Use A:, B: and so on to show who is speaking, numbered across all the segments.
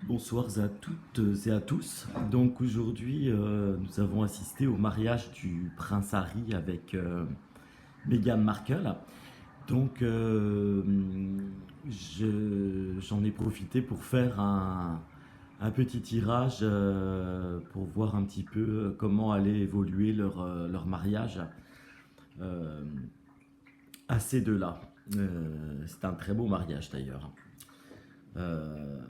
A: Bonsoir à toutes et à tous. Donc aujourd'hui, nous avons assisté au mariage du prince Harry avec Meghan Markle. Donc j'en ai profité pour faire un petit tirage pour voir un petit peu comment allait évoluer leur mariage euh, à ces deux-là. C'est un très beau mariage d'ailleurs. Euh,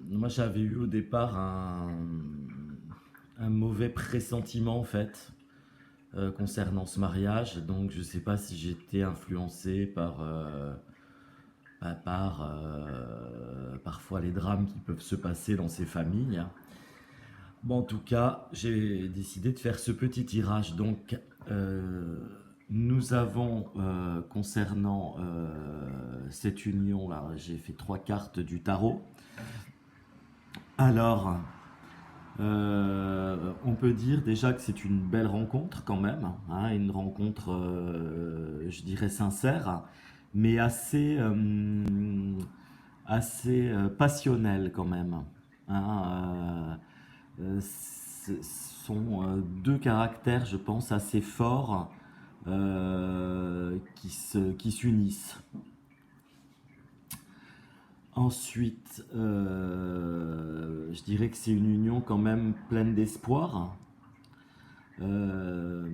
A: Moi, j'avais eu au départ un mauvais pressentiment en fait concernant ce mariage, donc je sais pas si j'étais influencé par parfois les drames qui peuvent se passer dans ces familles. Bon, en tout cas, j'ai décidé de faire ce petit tirage. Donc, euh, nous avons concernant cette union-là, j'ai fait trois cartes du tarot. Alors, on peut dire déjà que c'est une belle rencontre quand même, hein, une rencontre, je dirais sincère, mais assez passionnelle quand même, hein. Ce sont deux caractères, je pense, assez forts qui s'unissent. Ensuite, je dirais que c'est une union quand même pleine d'espoir. Euh,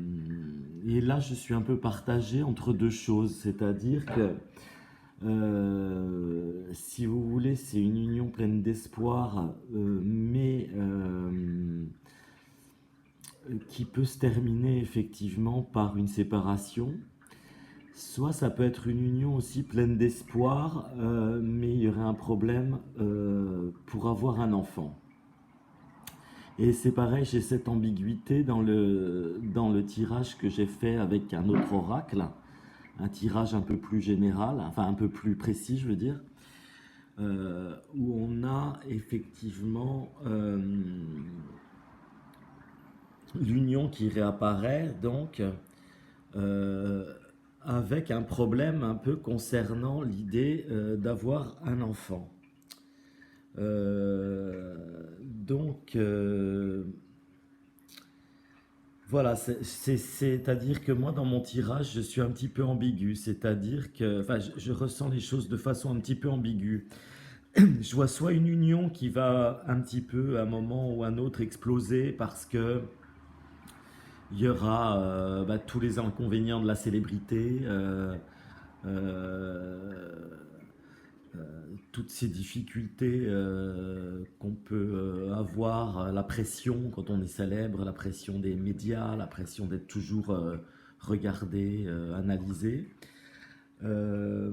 A: et là, je suis un peu partagé entre deux choses, c'est-à-dire que, si vous voulez, c'est une union pleine d'espoir, mais qui peut se terminer effectivement par une séparation. Soit ça peut être une union aussi pleine d'espoir, mais il y aurait un problème pour avoir un enfant. Et c'est pareil, j'ai cette ambiguïté dans le tirage que j'ai fait avec un autre oracle, un tirage un peu plus général, enfin un peu plus précis, je veux dire, où on a effectivement l'union qui réapparaît, donc euh, avec un problème un peu concernant l'idée d'avoir un enfant. Donc, voilà, c'est-à-dire que moi, dans mon tirage, je suis un petit peu ambigu. C'est-à-dire que, enfin, je ressens les choses de façon un petit peu ambiguë. Je vois soit une union qui va un petit peu, à un moment ou à un autre, exploser parce que il y aura tous les inconvénients de la célébrité, euh, toutes ces difficultés qu'on peut avoir, la pression quand on est célèbre, la pression des médias, la pression d'être toujours regardé, analysé. Euh,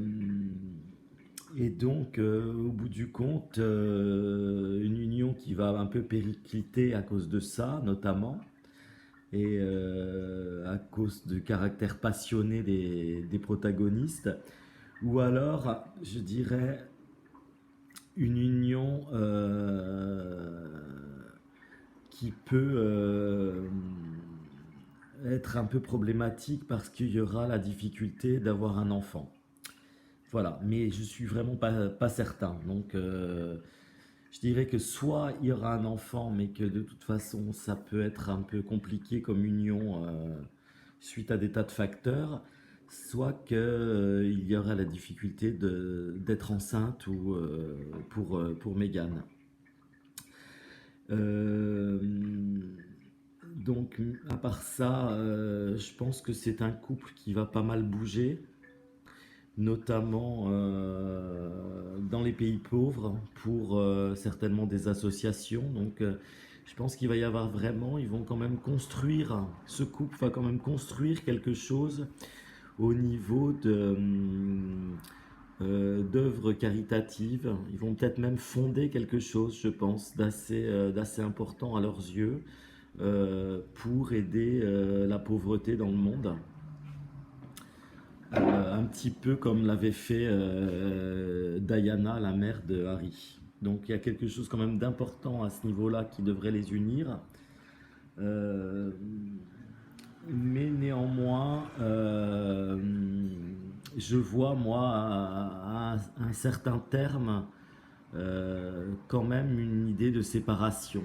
A: et donc, au bout du compte, une union qui va un peu péricliter à cause de ça, notamment, et à cause du caractère passionné des protagonistes, ou alors, je dirais, une union qui peut être un peu problématique parce qu'il y aura la difficulté d'avoir un enfant. Voilà, mais je suis vraiment pas certain. Donc, je dirais que soit il y aura un enfant, mais que de toute façon, ça peut être un peu compliqué comme union suite à des tas de facteurs, soit qu'il y aura la difficulté d'être enceinte ou, pour Meghan. Euh, donc, à part ça, je pense que c'est un couple qui va pas mal bouger, notamment dans les pays pauvres, pour certainement des associations. Donc, je pense qu'il va y avoir vraiment, ils vont quand même construire, ce couple va quand même construire quelque chose au niveau d'œuvres caritatives. Ils vont peut-être même fonder quelque chose, je pense, d'assez important à leurs yeux pour aider la pauvreté dans le monde. Un petit peu comme l'avait fait Diana, la mère de Harry. Donc il y a quelque chose quand même d'important à ce niveau-là qui devrait les unir. Euh, mais néanmoins, je vois moi à un certain terme quand même une idée de séparation,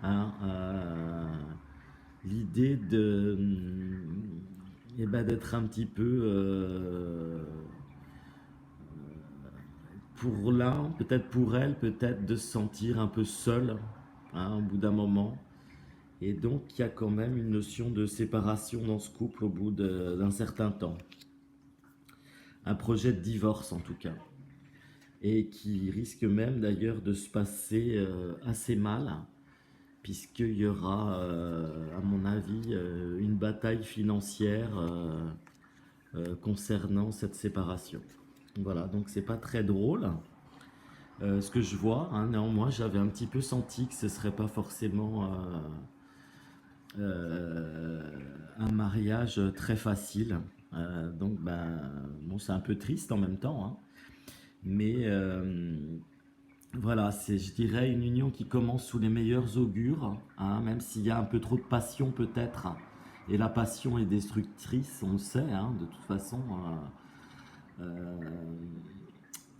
A: hein, l'idée de d'être un petit peu pour l'un, peut-être pour elle, peut-être de se sentir un peu seule, hein, au bout d'un moment. Et donc il y a quand même une notion de séparation dans ce couple au bout d'un certain temps. Un projet de divorce en tout cas. Et qui risque même d'ailleurs de se passer assez mal, puisqu'il y aura, à mon avis, une bataille financière concernant cette séparation. Voilà, donc c'est pas très drôle. Ce que je vois, hein, néanmoins, j'avais un petit peu senti que ce serait pas forcément un mariage très facile. Donc, ben, bon, c'est un peu triste en même temps, hein. Mais voilà, c'est, je dirais, une union qui commence sous les meilleurs augures, hein, même s'il y a un peu trop de passion peut-être. Et la passion est destructrice, on le sait, hein, de toute façon. Euh,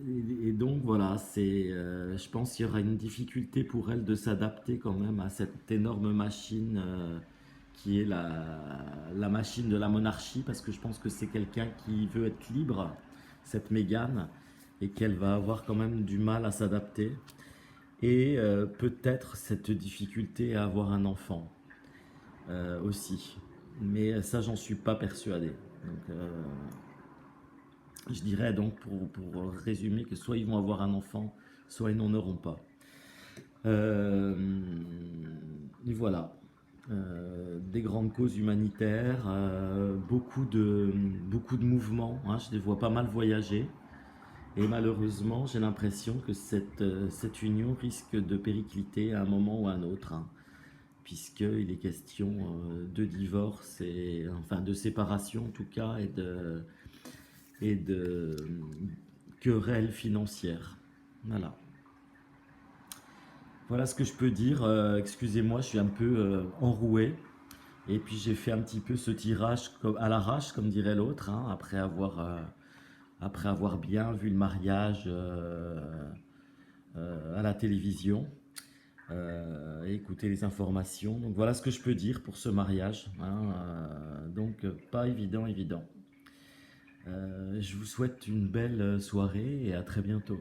A: et donc voilà, je pense qu'il y aura une difficulté pour elle de s'adapter quand même à cette énorme machine qui est la machine de la monarchie, parce que je pense que c'est quelqu'un qui veut être libre, cette Mégane, et qu'elle va avoir quand même du mal à s'adapter. Et peut-être cette difficulté à avoir un enfant aussi. Mais ça, j'en suis pas persuadé. Donc, je dirais donc pour résumer que soit ils vont avoir un enfant, soit ils n'en auront pas. Euh, et voilà. Des grandes causes humanitaires, beaucoup de mouvements, hein, je les vois pas mal voyager. Et malheureusement, j'ai l'impression que cette union risque de péricliter à un moment ou à un autre, hein, puisqu'il est question de divorce, et, enfin de séparation en tout cas, et de querelles financières. Voilà. Voilà ce que je peux dire. Excusez-moi, je suis un peu enroué. Et puis j'ai fait un petit peu ce tirage à l'arrache, comme dirait l'autre, hein, après avoir bien vu le mariage à la télévision, et écouter les informations. Donc voilà ce que je peux dire pour ce mariage, hein, donc pas évident, évident. Je vous souhaite une belle soirée et à très bientôt.